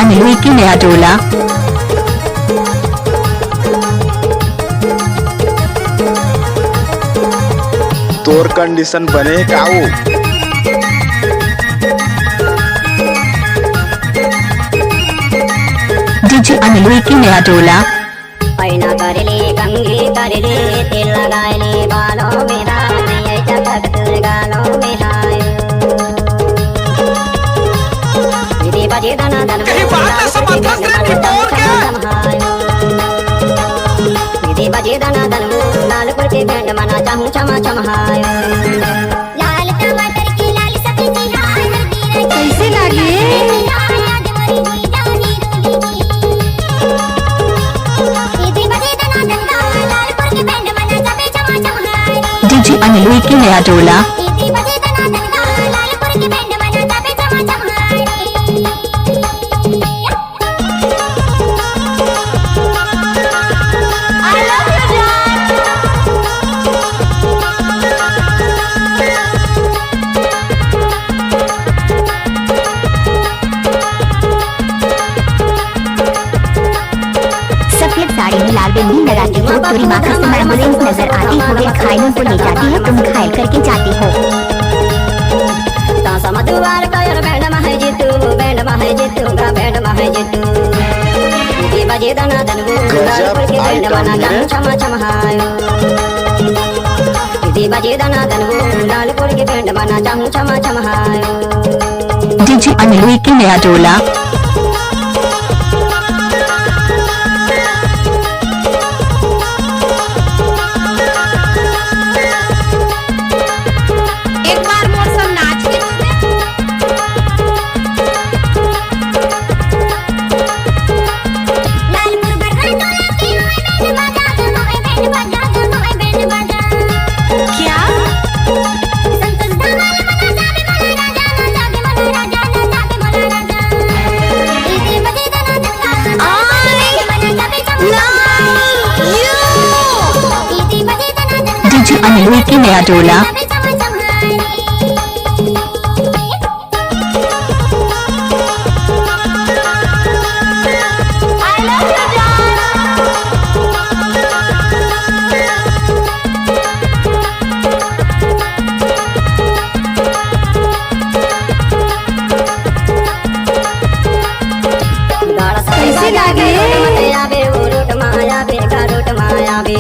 अनिल की नया टोला। तोर कंडीशन बने काऊ डीजे अनिल की नया टोला। पैना करले कंघी करले तेल लगाले बालों में दाने चटक तुर गालों में हाय दीदी बजे दाना दन दीदी बजे दाना दन लालपुर के बैंड मना चाहूं चमा चमहाय लाल टमाटर की लाल सब्जी हाय कैसे लगे डीजे अनिल की नया टोला। सफेद साड़ी में लाल बिंदी लगाती हो, पूरी माँ कस्टमर एम्बुलेंस नजर आती हो, वे घायलों को ले जाती है, तुम घायल करके जाती हो। समदुवार कायर बैंड महे जितू बैंड महे जितू गा बैंड महे जितू दीदी बजे दाना दनबू लालपुर के बैंड मना चाहूं चमा चमहायो दीदी बजे दाना दनबू लालपुर के बैंड मना चाहूं चमा चमहायो डीजे अनिल की नया टोला। डीजे अनिल की नया टोला। कैसे लगे आवे उरुट माया बे गारुट माया बे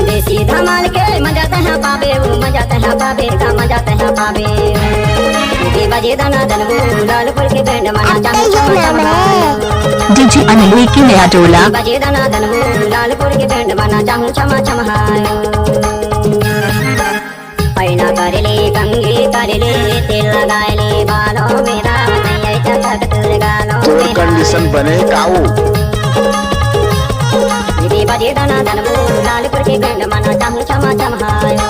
देसी धमाल के मजा तहा पावे वो मजा तहा पावे का मजा तहा पावे दीदी बजे दाना दनबू लालपुर के बैंड मना चाहूं चमा चमहायो डीजे अनिल की नया टोला। बजे दाना दनबू लालपुर के बैंड मना चाहूं चमा चमहायो पैना करले कंघी करले तेल लगाले बालों में दाने चटक तुर गालों तोर में कंडीशन बने काऊ दीदी बजे दाना दनबू लालपुर के बैंड मना चाहूं चमा चमहायो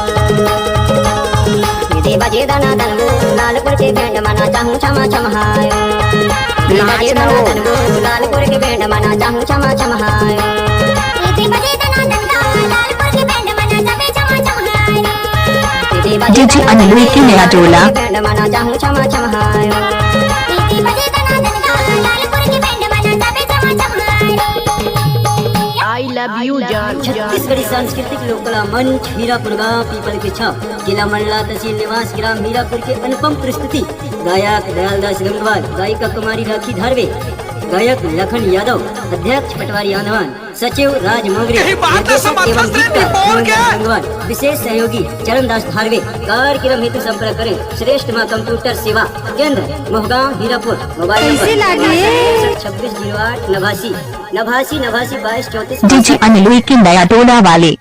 दीदी बजे दाना दनबू लालपुर के बैंड मना चाहूं चमा चमहायो दीदी बजे दाना दनबू लालपुर के बैंड मना चाहूं चमा चमहायो दीदी बजे दाना दनबू लालपुर के बैंड मना चाहूं चमा चमहायो डीजे अनिल की नया टोला। बैंड मना चाहूं चमा चमहायो दीदी बजे दाना दनबू लालपुर के बैंड मना चाहूं चमा चमहायो आई लव यू जान। छत्तीसगढ़ी सांस्कृतिक लोक कला मंच मीरापुर गाँव पीपल के छाप जिला मंडला तहसील निवास ग्राम मीरापुर के अनुपम प्रस्तुति गायक दयालदास गंगवार, गायिका कुमारी राखी धारवे, गायक लखन यादव, अध्यक्ष पटवारी आंधवान, सचिव राज मोगरे, निर्देशक एवं गीतकार गंगवार, विशेष सहयोगी चरणदास धारवे। कार्यक्रम हेतु संपर्क करें श्रेष्ठ मां कंप्यूटर सेवा केंद्र Mohgaon Hirapur. Mobile number 2608 89 89 22 34। DJ Anil की नया टोला वाले।